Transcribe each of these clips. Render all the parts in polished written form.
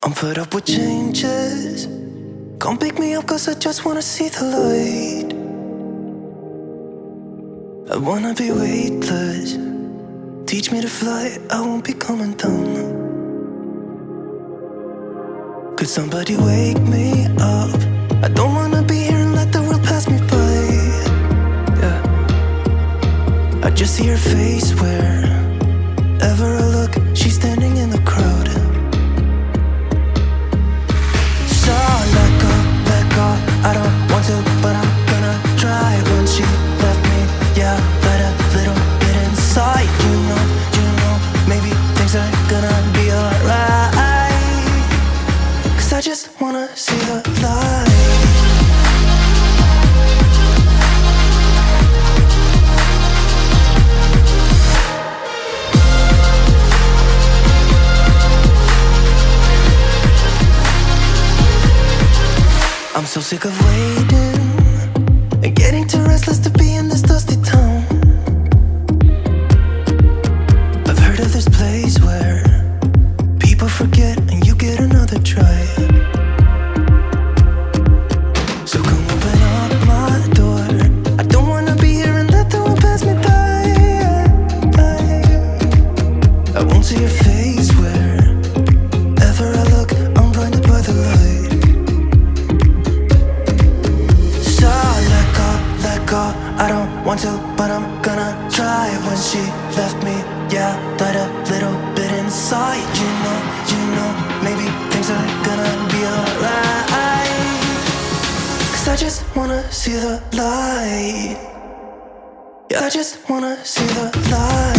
I'm fed up with changes. Come pick me up cause I just wanna see the light. I wanna be weightless. Teach me to fly, I won't be coming down. Could somebody wake me up? I don't wanna be here and let the world pass me by. Yeah, I just see her face wherever I look. She's standing in the crowd. So let go, I don't want to, but I'm gonna try. When she left me, yeah, let a little bit inside. You know, maybe things are gonna be alright. Cause I just wanna see the light. I'm so sick of waiting and getting too restless to be in this dusty town. I've heard of this place where people forget and you get another try. So come open up my door. I don't wanna be here and let the world pass me by. I won't see your face wherever I look. I'm blinded by the light. I don't want to, but I'm gonna try. When she left me, yeah, died a little bit inside. You know, maybe things are gonna be alright. Cause I just wanna see the light. Yeah, I just wanna see the light.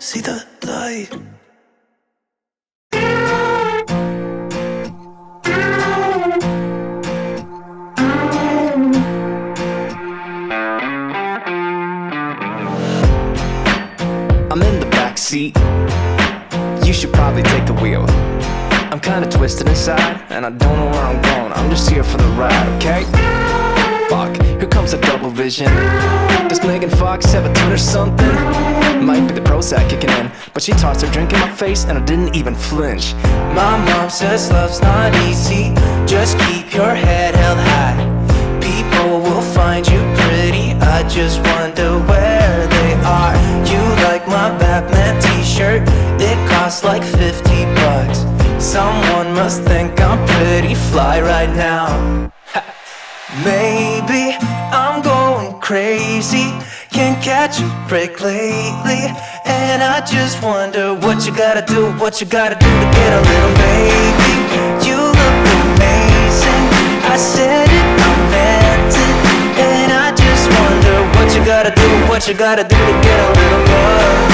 See the light. I'm in the backseat. You should probably take the wheel. I'm kinda twisted inside, and I don't know where I'm going. I'm just here for the ride, okay? Fuck, here comes a double vision. Does Megan Fox have a twin or something? Might be the Prozac kicking in, but she tossed her drink in my face and I didn't even flinch. My mom says love's not easy, just keep your head held high. People will find you pretty, I just wonder where they are. You like my Batman t-shirt, it costs like 50 bucks. Someone must think I'm pretty fly right now. Maybe I'm going crazy, can't catch a break lately. And I just wonder what you gotta do, what you gotta do to get a little baby. You look amazing, I said it, I meant it. And I just wonder what you gotta do, what you gotta do to get a little love.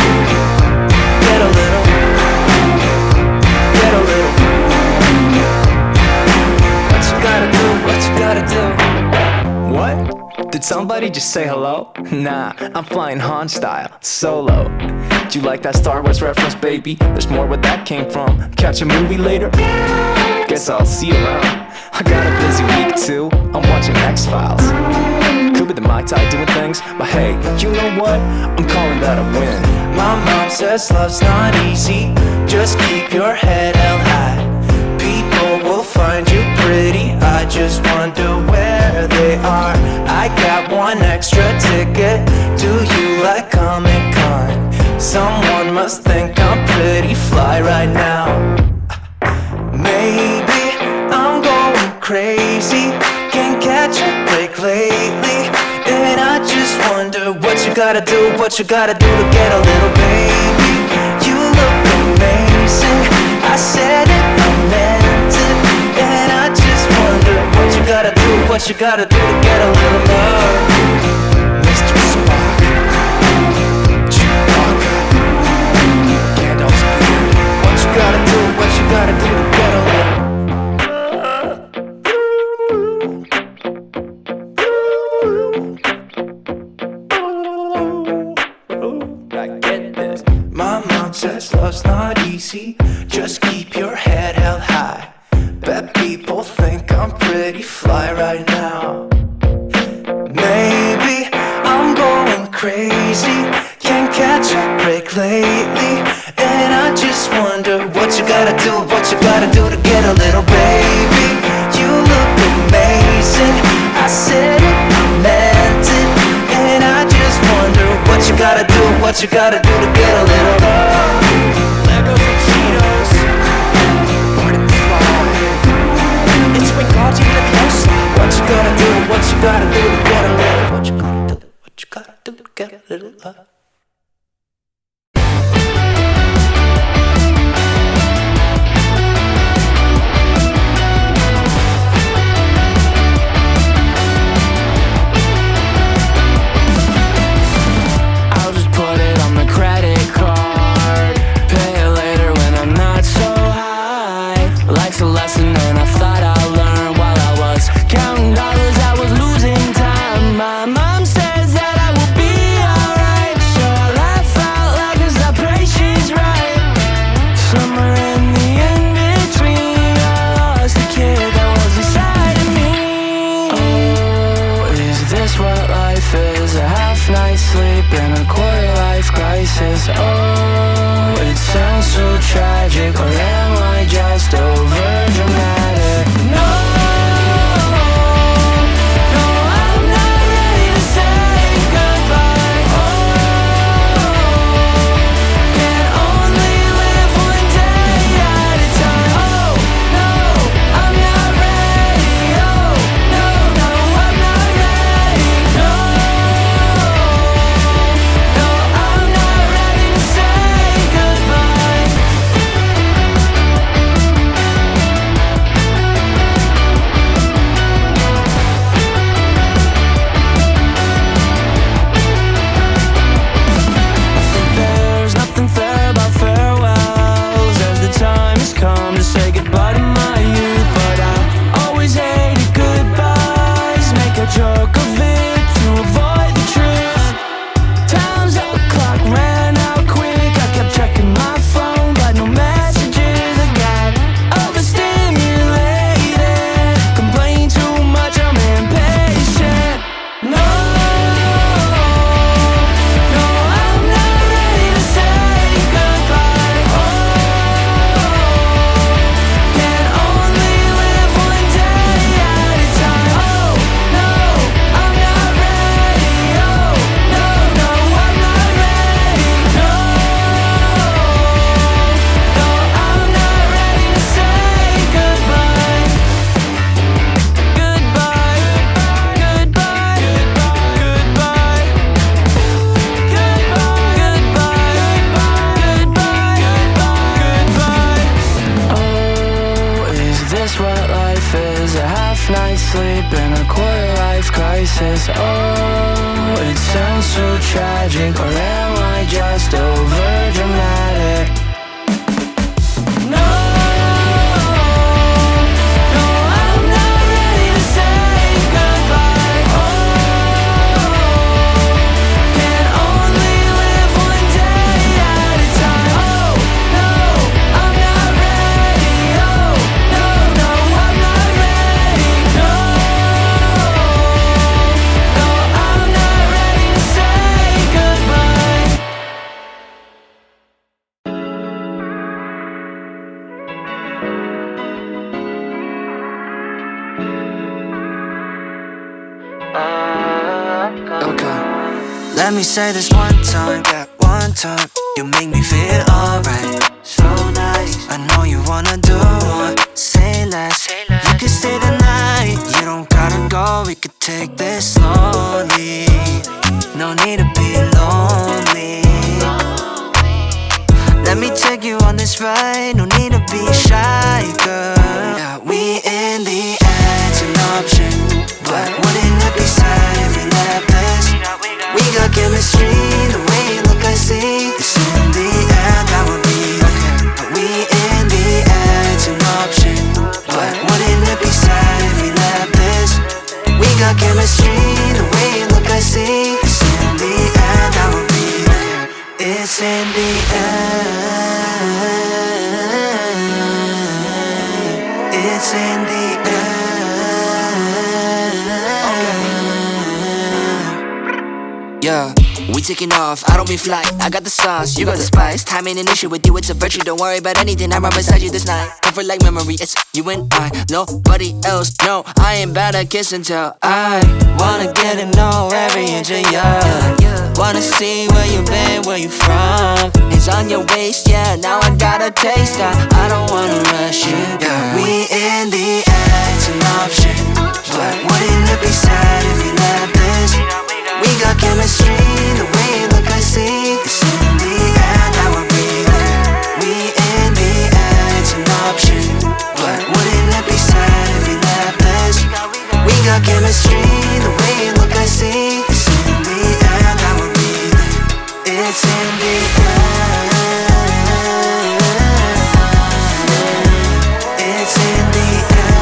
Get a little, get a little. What you gotta do, what you gotta do. What? Did somebody just say hello? Nah, I'm flying Han style, solo. Do you like that Star Wars reference, baby? There's more where that came from. Catch a movie later? Guess I'll see you around. I got a busy week too, I'm watching X-Files. Could be the Mai Tai doing things, but hey, you know what? I'm calling that a win. My mom says love's not easy, just keep your head held high. People will find you pretty, I just wonder where they are. I got one extra ticket, do you like Comic-Con? Someone must think I'm pretty fly right now. gotta do, what you gotta do to get a little baby. You look amazing, I said it, I meant it. And I just wonder what you gotta do, what you gotta do to get a little love. Mr. Spock, Chewbacca, Gandalf's beard. What you gotta do, what you gotta do to get a little. My mom says love's not easy, just keep your head held high. Bet people think I'm pretty fly right now. Maybe I'm going crazy, can't catch a break lately. And I just wonder what you gotta do, what you gotta do to get a little baby. You look amazing, I said it, I meant it. And I just wonder what you gotta do, what you gotta do to get a little love. Legos and Cheetos, Marty McFly, it's Wingardium Leviosa. What you gotta do, what you gotta do to get a little. What you gotta do, what you gotta do to get a little love. Life's a lesson and I thought I'd learn while I was counting dollars, I was losing time. My mom says that I will be alright, so I laugh out loud cause I pray she's right. Somewhere in the in-between, I lost the kid that was inside of me. Oh, is this what life is? A half night's sleep and a quarter life crisis. Oh, it sounds so tragic, or am I just over dramatic? No, no, I'm not ready to say goodbye. Oh, can only live one day at a time. Oh, no, I'm not ready. Oh, no, no, I'm not ready. No, no, I'm not ready to say goodbye. There's nothing fair about farewells, as the time has come to say goodbye to my youth. But I always hated goodbyes, make a joke of it to avoid the truth. Time's up, the clock ran out quick, I kept checking my phone, but no messages. I got overstimulated, complain too much, I'm impatient. No, no, I'm not ready to say goodbye. Oh, can only live one day at a time. Oh, no, I'm not ready. Oh, no, no, I'm not ready. No, no, I'm not ready to say goodbye. Goodbye, goodbye, goodbye, goodbye. Oh, is this what life is? A half night's sleep and a quarter life crisis. Oh, it sounds so tragic, or am I just over dramatic? No, no, I'm not ready to say goodbye. Oh, can only live one day at a time. Oh, no, I'm not ready. Oh, no, no, I'm not ready. No, no, I'm not ready to say goodbye. Okay. Let me say this one time, that one time. You make me feel alright, so nice. I know you wanna do more, say less. You can stay the night, you don't gotta go. We could take this slowly, no need to be it's in the air. Yeah, we taking off, I don't be fly. I got the sauce, you got the spice. Time ain't an issue with you, it's a virtue. Don't worry about anything, I'm right beside you this night. Comfort like memory, it's you and I. Nobody else, no, I ain't bad at kiss and tell. I wanna get to know every inch of you. Wanna see where you been, where you from. It's on your waist, yeah, now I got a taste. I don't wanna rush you, Yeah, we in the air, it's an option. But wouldn't it be sad if you left this? We got chemistry, the way you look I see. It's in the air, now we're breathing. We in the air, it's an option. But wouldn't it be sad if you left this? We got chemistry, the way you look I see. It's in the air, now we're breathing. It's in the air. It's in the air.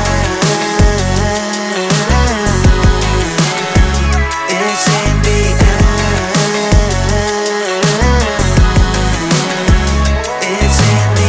It's in the air. It's in the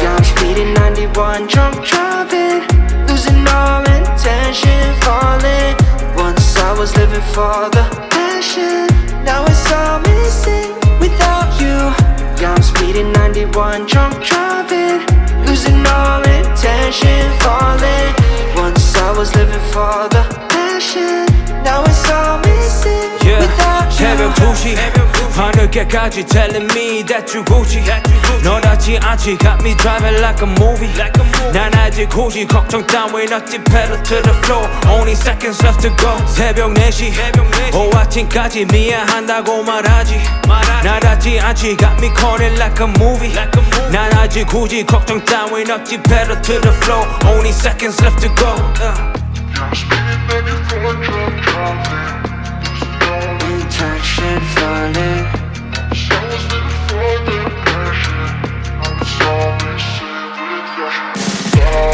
Yeah, I'm speeding 91, drunk driving, losing all intention, falling. Once I was living for the passion, now it's all missing without you. Yeah, I'm speeding 91, drunk driving, losing all intention, falling. Once I was living for the passion, now it's all missing without you. 새벽 2시 하늘께까지 telling me that you Gucci 너답지 않지 got me driving like a movie 난 아직 굳이 걱정 따윈 없지 pedal to the floor only seconds left to go 새벽 4시 오후 아침까지 미안한다고 말하지 나답지 않지 got me calling like a movie 난 아직 굳이 걱정 따윈 없지 pedal to the floor only seconds left to go Intention falling.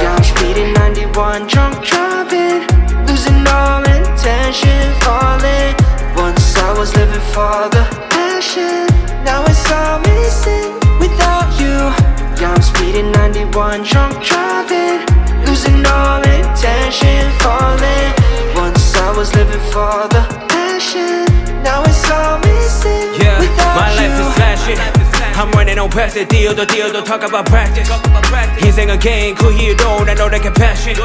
Yeah, I'm speeding 91, drunk driving, losing all intention, falling. Once I was living for the passion, now it's all missing without you. Yeah, I'm speeding 91, drunk driving, losing all intention, falling. Once I was living for the passion, now it's all missing without my life you. is flashing I'm running on past it 뛰어도 talk about practice 인생은 game 그 이유로 난 너에게 passion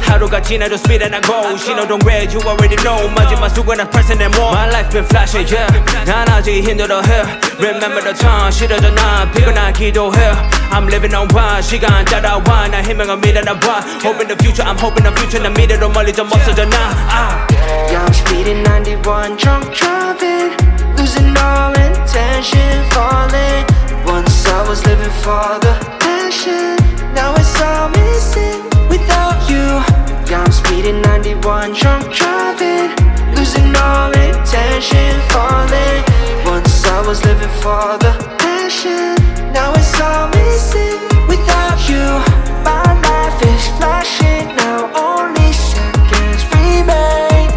하루가 지나도 speed and I go 신호등 red you already know 마지막 수건은 pressing and more My life been flashing yeah 난 아직 힘들어해 Remember the time 싫어져 나 피곤한 기도해 I'm living on one 시간 따라와 나 희망을 믿어나 봐 Hoping the future I'm hoping the future 난 미래로 멀리 좀 없어져 나 Yeah, I'm speeding 91, drunk driving, losing all intention, falling. Once I was living for the passion, now it's all missing without you. Yeah, I'm speeding 91, drunk driving, losing all intention, falling. Once I was living for the passion, now it's all missing without you. My life is flashing now, only seconds remain.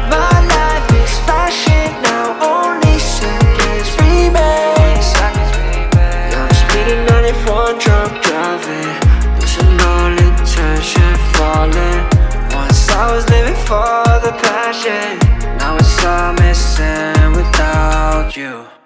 My life is flashing now, only seconds remain. Yeah, I'm speeding 91, drunk driving, losing all intention, falling. Once I was living for the passion, now it's all missing without you.